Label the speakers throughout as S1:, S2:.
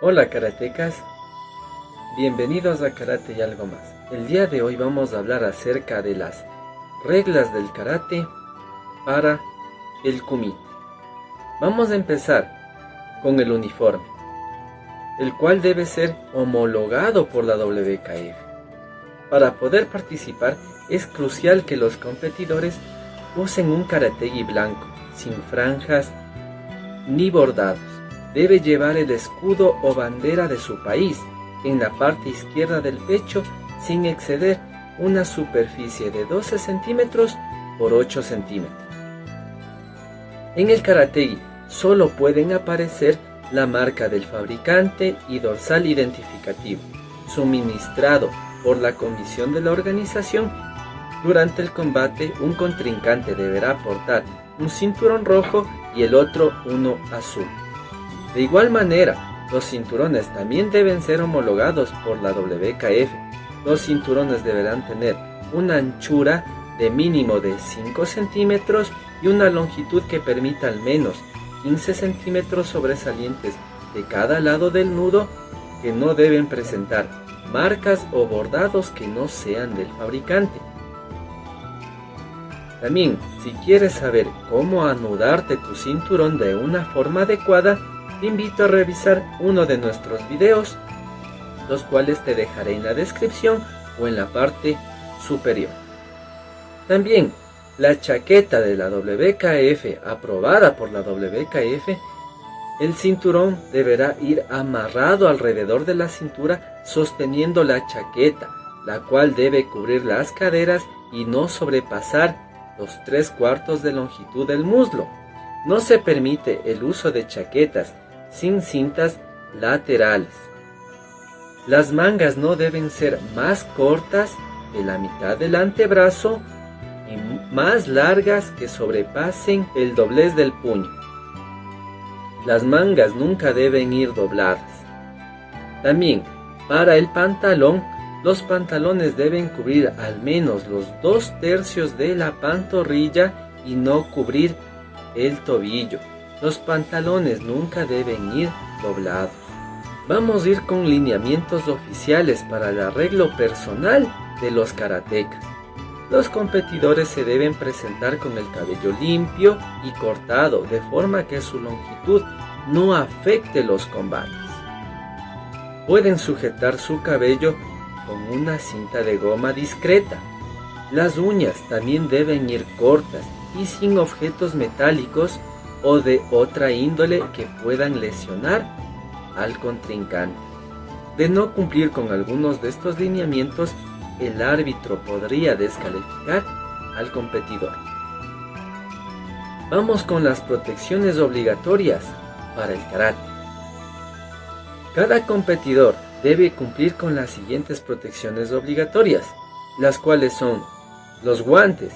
S1: Hola karatecas, bienvenidos a Karate y algo más. El día de hoy vamos a hablar acerca de las reglas del karate para el kumite. Vamos a empezar con el uniforme, el cual debe ser homologado por la WKF. Para poder participar es crucial que los competidores usen un karategi blanco, sin franjas ni bordados. Debe llevar el escudo o bandera de su país en la parte izquierda del pecho sin exceder una superficie de 12 centímetros por 8 centímetros. En el karategi solo pueden aparecer la marca del fabricante y dorsal identificativo, suministrado por la comisión de la organización. Durante el combate, un contrincante deberá portar un cinturón rojo y el otro uno azul. De igual manera, los cinturones también deben ser homologados por la WKF. Los cinturones deberán tener una anchura de mínimo de 5 centímetros y una longitud que permita al menos 15 centímetros sobresalientes de cada lado del nudo, que no deben presentar marcas o bordados que no sean del fabricante. También, si quieres saber cómo anudarte tu cinturón de una forma adecuada, te invito a revisar uno de nuestros videos, los cuales te dejaré en la descripción o en la parte superior. También, la chaqueta de la WKF aprobada por la WKF, el cinturón deberá ir amarrado alrededor de la cintura sosteniendo la chaqueta, la cual debe cubrir las caderas y no sobrepasar los 3/4 de longitud del muslo. No se permite el uso de chaquetas sin cintas laterales. Las mangas no deben ser más cortas de la mitad del antebrazo y más largas que sobrepasen el doblez del puño. Las mangas nunca deben ir dobladas. También, para el pantalón, los pantalones deben cubrir al menos los 2/3 de la pantorrilla y no cubrir el tobillo. Los pantalones nunca deben ir doblados. Vamos a ir con lineamientos oficiales para el arreglo personal de los karatecas. Los competidores se deben presentar con el cabello limpio y cortado, de forma que su longitud no afecte los combates. Pueden sujetar su cabello con una cinta de goma discreta. Las uñas también deben ir cortas y sin objetos metálicos o de otra índole que puedan lesionar al contrincante. De no cumplir con algunos de estos lineamientos, el árbitro podría descalificar al competidor. Vamos con las protecciones obligatorias para el karate. Cada competidor debe cumplir con las siguientes protecciones obligatorias, las cuales son los guantes,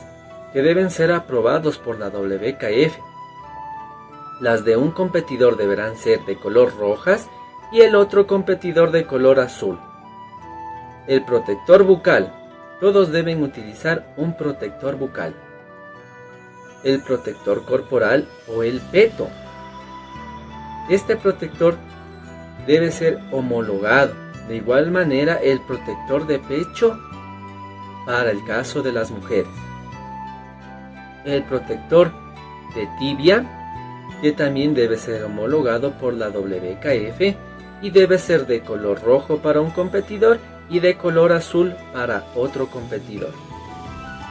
S1: que deben ser aprobados por la WKF. Las de un competidor deberán ser de color rojas y el otro competidor de color azul. El protector bucal. Todos deben utilizar un protector bucal. El protector corporal o el peto. Este protector debe ser homologado. De igual manera, el protector de pecho para el caso de las mujeres. El protector de tibia, que también debe ser homologado por la WKF y debe ser de color rojo para un competidor y de color azul para otro competidor.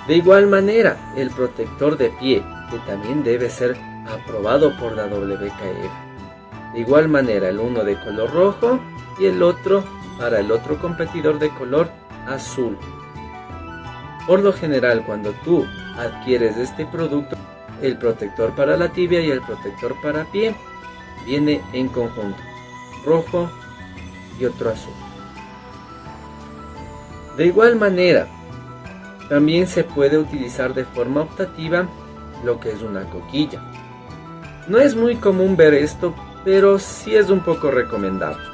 S1: De igual manera, el protector de pie, que también debe ser aprobado por la WKF. De igual manera, el uno de color rojo y el otro para el otro competidor de color azul. Por lo general, cuando tú adquieres este producto, el protector para la tibia y el protector para pie viene en conjunto, rojo y otro azul. De igual manera, también se puede utilizar de forma optativa lo que es una coquilla. No es muy común ver esto, pero sí es un poco recomendable.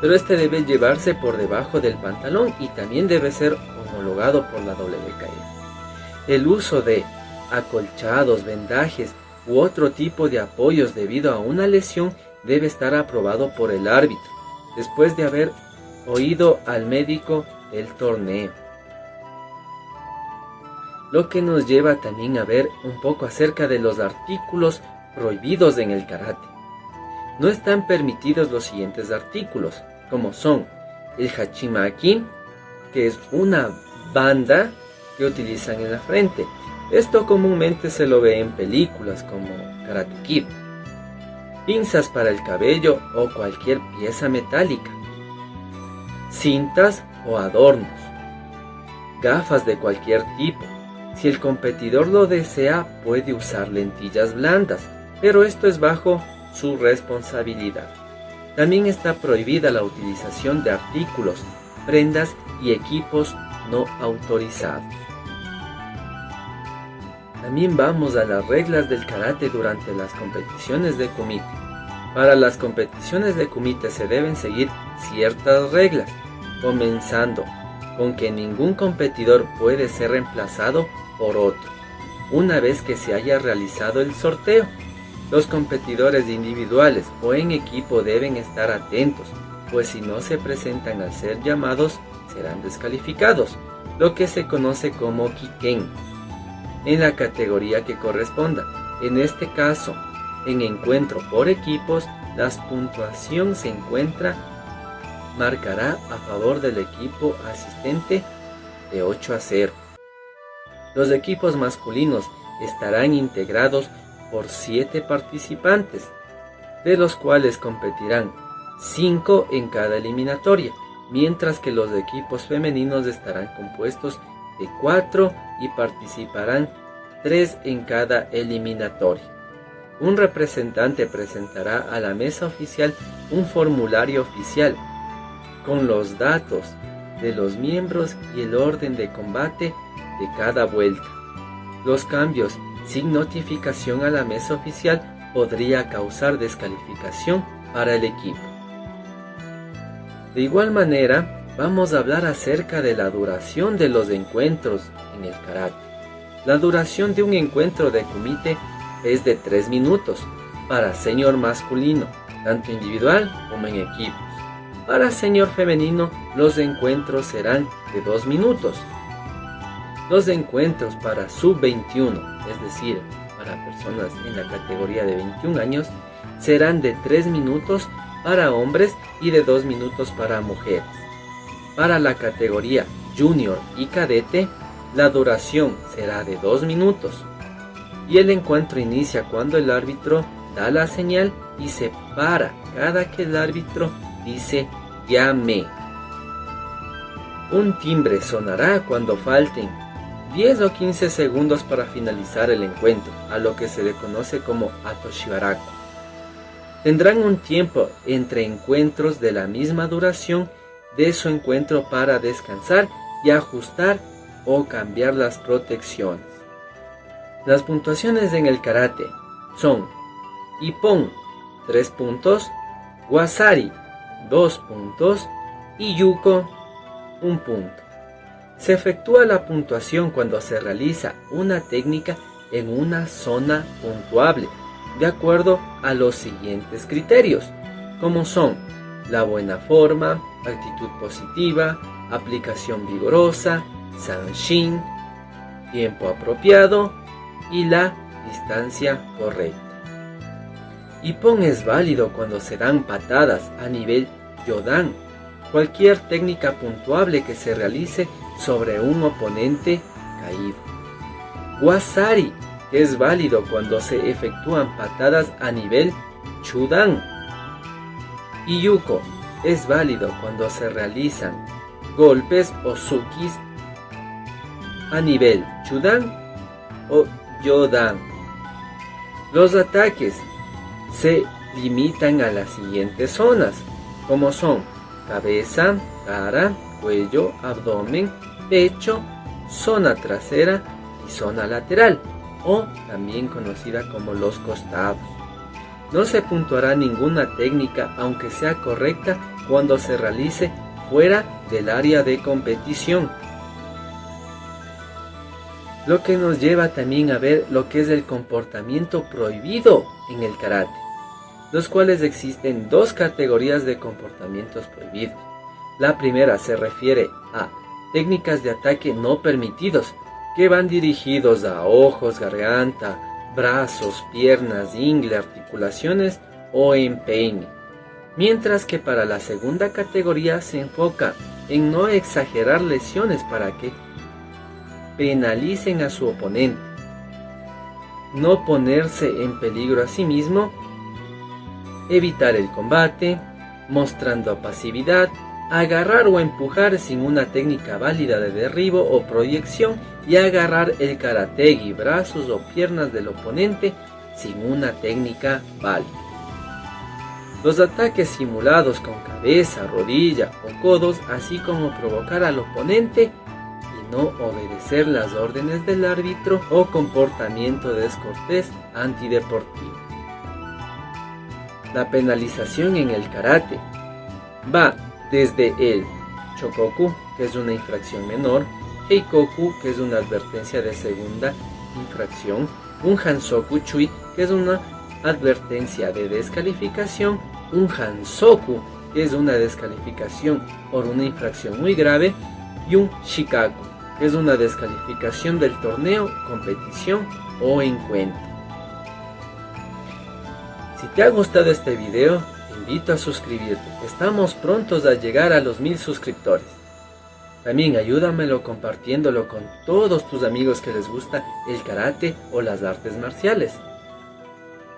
S1: Pero este debe llevarse por debajo del pantalón y también debe ser homologado por la WKF. El uso de acolchados, vendajes u otro tipo de apoyos debido a una lesión debe estar aprobado por el árbitro, después de haber oído al médico del torneo. Lo que nos lleva también a ver un poco acerca de los artículos prohibidos en el karate. No están permitidos los siguientes artículos, como son el hachimaki, que es una banda que utilizan en la frente. Esto comúnmente se lo ve en películas como Karate Kid. Pinzas para el cabello o cualquier pieza metálica. Cintas o adornos. Gafas de cualquier tipo. Si el competidor lo desea, puede usar lentillas blandas, pero esto es bajo su responsabilidad. También está prohibida la utilización de artículos, prendas y equipos no autorizados. También vamos a las reglas del karate durante las competiciones de kumite. Para las competiciones de kumite se deben seguir ciertas reglas, comenzando con que ningún competidor puede ser reemplazado por otro, una vez que se haya realizado el sorteo. Los competidores individuales o en equipo deben estar atentos, pues si no se presentan al ser llamados, serán descalificados, lo que se conoce como kiken, en la categoría que corresponda. En este caso, en encuentro por equipos, la puntuación se marcará a favor del equipo asistente de 8-0. Los equipos masculinos estarán integrados por 7 participantes, de los cuales competirán 5 en cada eliminatoria, mientras que los equipos femeninos estarán compuestos de 4 y participarán 3 en cada eliminatoria. Un representante presentará a la mesa oficial un formulario oficial con los datos de los miembros y el orden de combate de cada vuelta. Los cambios sin notificación a la mesa oficial podría causar descalificación para el equipo. De igual manera, vamos a hablar acerca de la duración de los encuentros en el karate. La duración de un encuentro de kumite es de 3 minutos para senior masculino, tanto individual como en equipos. Para senior femenino, los encuentros serán de 2 minutos. Los encuentros para sub-21, es decir, para personas en la categoría de 21 años, serán de 3 minutos para hombres y de 2 minutos para mujeres. Para la categoría junior y cadete, la duración será de 2 minutos. Y el encuentro inicia cuando el árbitro da la señal y se para cada que el árbitro dice llame. Un timbre sonará cuando falten 10 o 15 segundos para finalizar el encuentro, a lo que se le conoce como atoshibaraku. Tendrán un tiempo entre encuentros de la misma duración de su encuentro para descansar y ajustar o cambiar las protecciones. Las puntuaciones en el karate son Ippon 3 puntos, Wasari 2 puntos y Yuko 1 punto. Se efectúa la puntuación cuando se realiza una técnica en una zona puntuable, de acuerdo a los siguientes criterios, como son la buena forma, actitud positiva, aplicación vigorosa, sanshin, tiempo apropiado y la distancia correcta. Ippon es válido cuando se dan patadas a nivel yodan, cualquier técnica puntuable que se realice sobre un oponente caído. Wasari, que es válido cuando se efectúan patadas a nivel chudan. Y Yuko, es válido cuando se realizan golpes o tsukis a nivel chudan o yodan. Los ataques se limitan a las siguientes zonas, como son cabeza, cara, cuello, abdomen, pecho, zona trasera y zona lateral, o también conocida como los costados. No se puntuará ninguna técnica, aunque sea correcta, cuando se realice fuera del área de competición. Lo que nos lleva también a ver lo que es el comportamiento prohibido en el karate. los cuales existen dos categorías de comportamientos prohibidos. La primera se refiere a técnicas de ataque no permitidos, que van dirigidos a ojos, garganta, brazos, piernas, ingle, articulaciones o empeine. Mientras que para la segunda categoría se enfoca en no exagerar lesiones para que penalicen a su oponente, no ponerse en peligro a sí mismo, evitar el combate, mostrando pasividad, agarrar o empujar sin una técnica válida de derribo o proyección y agarrar el karategi, brazos o piernas del oponente sin una técnica válida. Los ataques simulados con cabeza, rodilla o codos, así como provocar al oponente y no obedecer las órdenes del árbitro o comportamiento descortés antideportivo. La penalización en el karate va desde el chokoku, que es una infracción menor, heikoku, que es una advertencia de segunda infracción, un hansoku chui, que es una advertencia de descalificación, un hansoku, que es una descalificación por una infracción muy grave, y un shikaku, que es una descalificación del torneo, competición o encuentro. Si te ha gustado este video, te invito a suscribirte. Estamos prontos a llegar a los 1000 suscriptores. También ayúdamelo compartiéndolo con todos tus amigos que les gusta el karate o las artes marciales.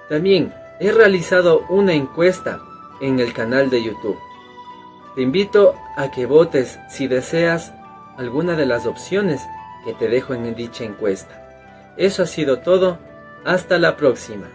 S1: También he realizado una encuesta en el canal de YouTube. Te invito a que votes si deseas alguna de las opciones que te dejo en dicha encuesta. Eso ha sido todo. Hasta la próxima.